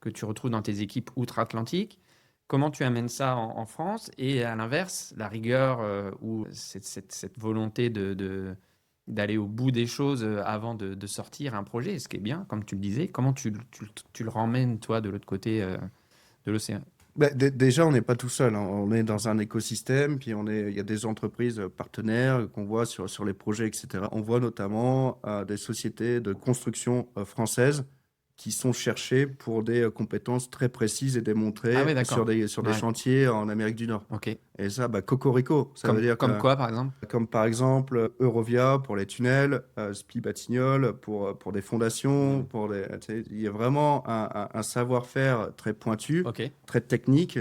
que tu retrouves dans tes équipes outre-Atlantique. Comment tu amènes ça en France? Et à l'inverse, la rigueur ou cette volonté d'aller au bout des choses avant de sortir un projet, ce qui est bien, comme tu le disais. Comment tu le ramènes, toi, de l'autre côté de l'océan? Déjà, on n'est pas tout seul, hein. On est dans un écosystème, puis il y a des entreprises partenaires qu'on voit sur les projets, etc. On voit notamment des sociétés de construction françaises qui sont cherchées pour des compétences très précises et Ah démontrées oui, d'accord. sur des Ouais. chantiers en Amérique du Nord. Ok. Et ça, cocorico, ça veut dire Comme que, quoi, par exemple? comme par exemple Eurovia pour les tunnels, Spi Batignolles pour des fondations, tu sais, il y a vraiment un savoir-faire très pointu, Ok. très technique,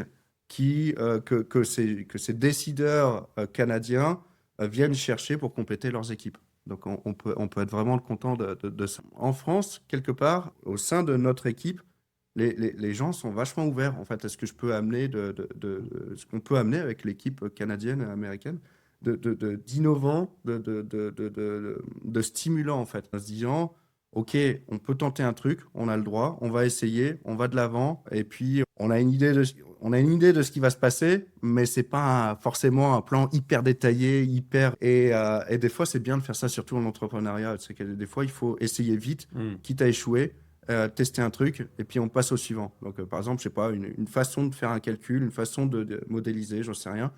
que ces décideurs canadiens viennent chercher pour compléter leurs équipes. Donc on peut être vraiment content de ça. En France, quelque part, au sein de notre équipe, les gens sont vachement ouverts en fait à ce que je peux amener ce qu'on peut amener avec l'équipe canadienne et américaine d'innovant, de stimulant en fait, en se disant ok, on peut tenter un truc, on a le droit, on va essayer, on va de l'avant et puis on a une idée de ce qui va se passer, mais c'est pas forcément un plan hyper détaillé, et des fois c'est bien de faire ça surtout en entrepreneuriat, c'est que des fois il faut essayer vite, quitte à échouer, tester un truc et puis on passe au suivant. Donc, par exemple, je sais pas, une façon de faire un calcul, une façon de modéliser, j'en sais rien.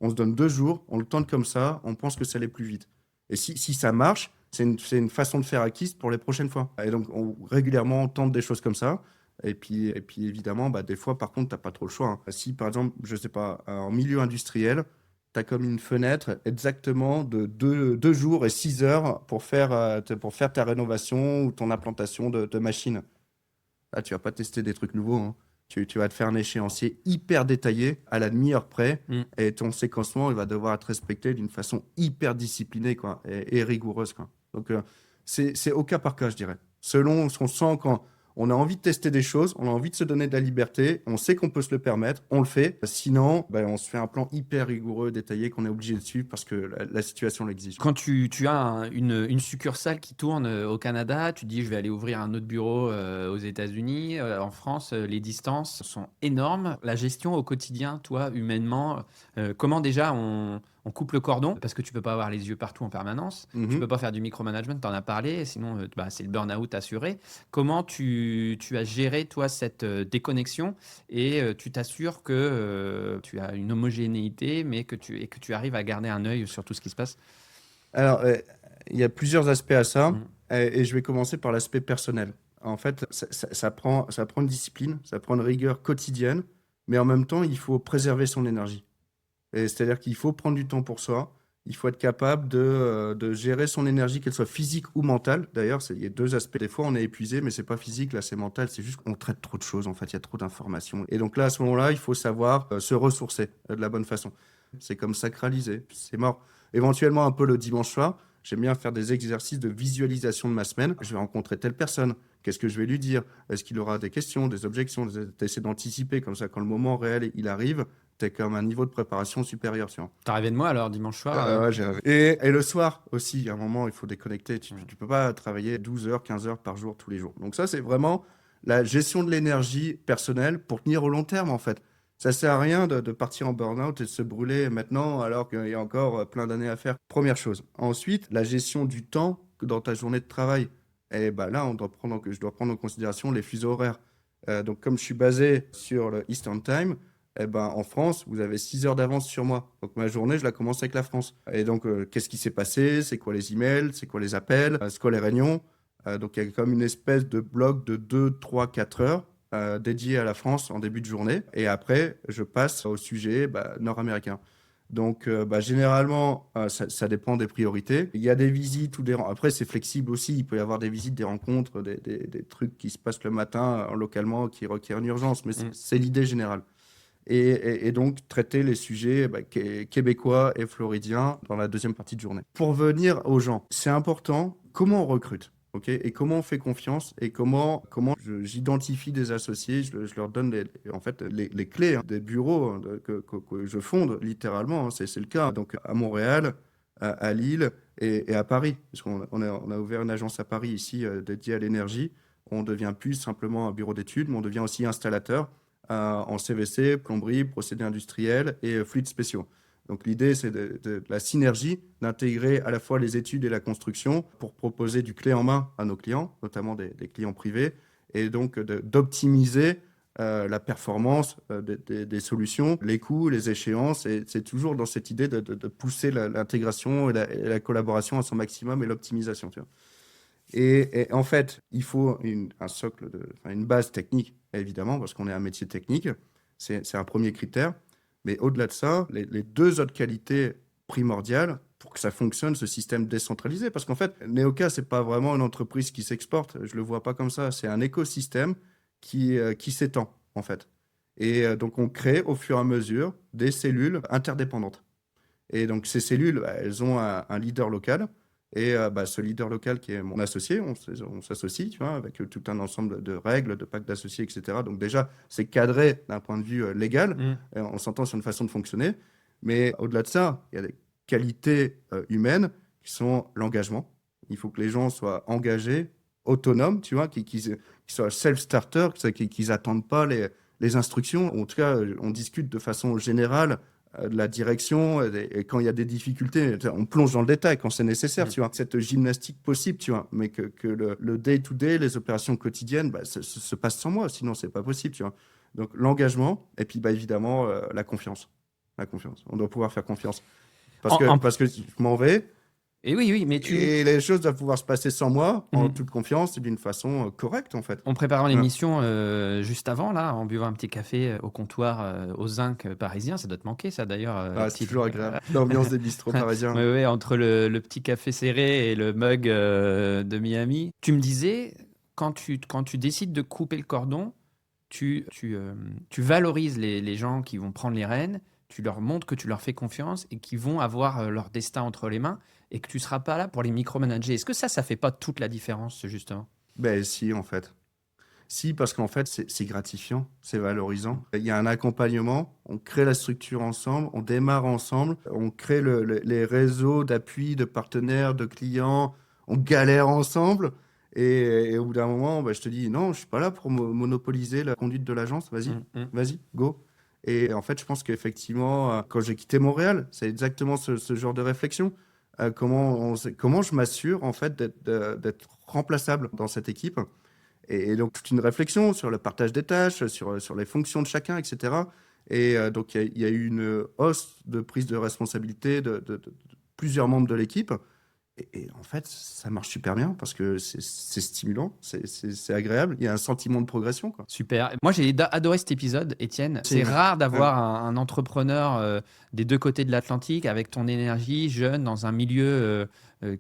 On se donne 2 jours, on le tente comme ça, on pense que ça allait plus vite. Et si ça marche, c'est une façon de faire acquise pour les prochaines fois. Et donc, régulièrement, on tente des choses comme ça. Et puis évidemment, des fois, par contre, tu n'as pas trop le choix, hein. Si, par exemple, je sais pas, en milieu industriel, tu as comme une fenêtre exactement de 2 jours et 6 heures pour faire ta rénovation ou ton implantation de machines. Là, tu vas pas tester des trucs nouveaux, hein. Tu vas te faire un échéancier hyper détaillé à la demi-heure près et ton séquencement, il va devoir être respecté d'une façon hyper disciplinée quoi, et rigoureuse, quoi. Donc, c'est au cas par cas, je dirais. Selon ce qu'on sent quand on a envie de tester des choses, on a envie de se donner de la liberté, on sait qu'on peut se le permettre, on le fait. Sinon, on se fait un plan hyper rigoureux, détaillé, qu'on est obligé de suivre parce que la situation l'exige. Quand tu as une succursale qui tourne au Canada, tu te dis je vais aller ouvrir un autre bureau aux États-Unis. En France, les distances sont énormes. La gestion au quotidien, toi, humainement, comment déjà on coupe le cordon parce que tu peux pas avoir les yeux partout en permanence. Tu peux pas faire du micromanagement, tu en as parlé, sinon c'est le burn-out assuré. Comment tu as géré, toi, cette déconnexion et tu t'assures que tu as une homogénéité, mais que tu arrives à garder un œil sur tout ce qui se passe? Alors, il y a plusieurs aspects à ça, et je vais commencer par l'aspect personnel. En fait, ça prend une discipline, ça prend une rigueur quotidienne, mais en même temps, il faut préserver son énergie. C'est-à-dire qu'il faut prendre du temps pour soi, Il faut être capable de gérer son énergie, qu'elle soit physique ou mentale. D'ailleurs, il y a 2 aspects. Des fois, on est épuisé, mais c'est pas physique, là, c'est mental. C'est juste qu'on traite trop de choses, en fait. Il y a trop d'informations. Et donc là, à ce moment-là, il faut savoir se ressourcer de la bonne façon. C'est comme sacraliser. C'est mort. Éventuellement, un peu le dimanche soir, j'aime bien faire des exercices de visualisation de ma semaine. Je vais rencontrer telle personne. Qu'est-ce que je vais lui dire? Est-ce qu'il aura des questions, des objections? T'essaies d'anticiper. Comme ça, quand le moment réel, il arrive, t'es comme un niveau de préparation supérieur, tu vois. T'as rêvé de moi alors dimanche soir Ouais, j'ai rêvé. Et le soir aussi, à un moment, il faut déconnecter. Tu peux pas travailler 12 heures, 15 heures par jour tous les jours. Donc ça, c'est vraiment la gestion de l'énergie personnelle pour tenir au long terme, en fait. Ça sert à rien de partir en burn-out et de se brûler maintenant alors qu'il y a encore plein d'années à faire. Première chose. Ensuite, la gestion du temps dans ta journée de travail. Et bah là, je dois prendre en considération les fuseaux horaires. Donc comme je suis basé sur le Eastern Time, eh ben, en France, vous avez 6 heures d'avance sur moi. Donc ma journée, je la commence avec la France. Et donc, qu'est-ce qui s'est passé? C'est quoi les emails? C'est quoi les appels? C'est quoi les réunions? Donc il y a comme une espèce de bloc de 2, 3, 4 heures dédié à la France en début de journée. Et après, je passe au sujet nord-américain. Donc, généralement, ça dépend des priorités. Il y a des visites ou Après, c'est flexible aussi. Il peut y avoir des visites, des rencontres, des trucs qui se passent le matin localement qui requièrent une urgence. Mais c'est l'idée générale. Et donc traiter les sujets québécois et floridiens dans la deuxième partie de journée. Pour venir aux gens, c'est important comment on recrute, ok, et comment on fait confiance et comment j'identifie des associés, je leur donne les clés des bureaux que je fonde littéralement, hein, c'est le cas. Donc à Montréal, à Lille et à Paris, parce qu'on a ouvert une agence à Paris ici dédiée à l'énergie. On devient plus simplement un bureau d'études, mais on devient aussi installateur en CVC, plomberie, procédés industriels et fluides spéciaux. Donc l'idée, c'est de la synergie, d'intégrer à la fois les études et la construction pour proposer du clé en main à nos clients, notamment des clients privés, et donc d'optimiser la performance des solutions, les coûts, les échéances. Et c'est toujours dans cette idée de pousser l'intégration et la collaboration à son maximum et l'optimisation. Tu vois. Et en fait, il faut un socle, une base technique, évidemment, parce qu'on est un métier technique. C'est un premier critère. Mais au-delà de ça, les 2 autres qualités primordiales pour que ça fonctionne, ce système décentralisé. Parce qu'en fait, Neoka, ce n'est pas vraiment une entreprise qui s'exporte. Je ne le vois pas comme ça. C'est un écosystème qui s'étend, en fait. Et donc, on crée au fur et à mesure des cellules interdépendantes. Et donc, ces cellules, elles ont un leader local. Et ce leader local qui est mon associé, on s'associe, tu vois, avec tout un ensemble de règles, de pactes d'associés, etc. Donc déjà, c'est cadré d'un point de vue légal. Et on s'entend sur une façon de fonctionner. Mais au-delà de ça, il y a des qualités humaines qui sont l'engagement. Il faut que les gens soient engagés, autonomes, tu vois, qu'ils soient self-starter, qu'ils n'attendent pas les instructions. En tout cas, on discute de façon générale de la direction, et quand il y a des difficultés, on plonge dans le détail quand c'est nécessaire, tu vois. Cette gymnastique possible, tu vois, mais que le day-to-day, les opérations quotidiennes, se passent sans moi, sinon c'est pas possible, tu vois. Donc l'engagement, et puis évidemment la confiance. La confiance. On doit pouvoir faire confiance. Parce que je m'en vais, Et oui, mais et les choses doivent pouvoir se passer sans moi, en toute confiance et d'une façon correcte, en fait. En préparant l'émission juste avant, là, en buvant un petit café au comptoir au zinc parisien, ça doit te manquer, ça d'ailleurs. C'est toujours agréable. L'ambiance des bistrots parisiens. Oui, entre le petit café serré et le mug de Miami. Tu me disais, quand tu décides de couper le cordon, tu valorises les gens qui vont prendre les rênes, tu leur montres que tu leur fais confiance et qu'ils vont avoir leur destin entre les mains et que tu ne seras pas là pour les micromanager. Est-ce que ça fait pas toute la différence, justement? Ben si, en fait. Si, parce qu'en fait, c'est gratifiant, c'est valorisant. Il y a un accompagnement, on crée la structure ensemble, on démarre ensemble, on crée les réseaux d'appui, de partenaires, de clients, on galère ensemble. Et au bout d'un moment, je te dis, non, je ne suis pas là pour monopoliser la conduite de l'agence, vas-y, go. Et en fait, je pense qu'effectivement, quand j'ai quitté Montréal, c'est exactement ce genre de réflexion. Comment je m'assure en fait d'être remplaçable dans cette équipe, et donc toute une réflexion sur le partage des tâches, sur les fonctions de chacun, etc. Et donc il y a eu une hausse de prise de responsabilité de plusieurs membres de l'équipe, Et en fait, ça marche super bien parce que c'est stimulant, c'est agréable. Il y a un sentiment de progression, quoi. Super. Moi, j'ai adoré cet épisode, Étienne. C'est C'est- rare d'avoir un entrepreneur des deux côtés de l'Atlantique avec ton énergie, jeune, dans un milieu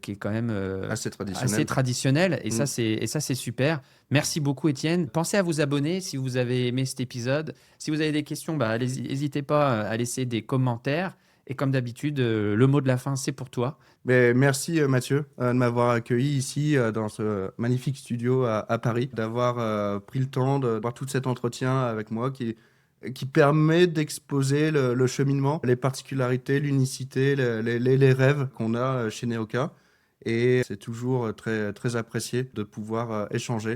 qui est quand même Assez traditionnel. assez traditionnel. Et Mm. ça, c'est super. Merci beaucoup, Étienne. Pensez à vous abonner si vous avez aimé cet épisode. Si vous avez des questions, n'hésitez pas à laisser des commentaires. Et comme d'habitude, le mot de la fin, c'est pour toi. Mais merci Mathieu de m'avoir accueilli ici dans ce magnifique studio à Paris, d'avoir pris le temps de voir tout cet entretien avec moi qui permet d'exposer le cheminement, les particularités, l'unicité, les rêves qu'on a chez Neoka. Et c'est toujours très, très apprécié de pouvoir échanger.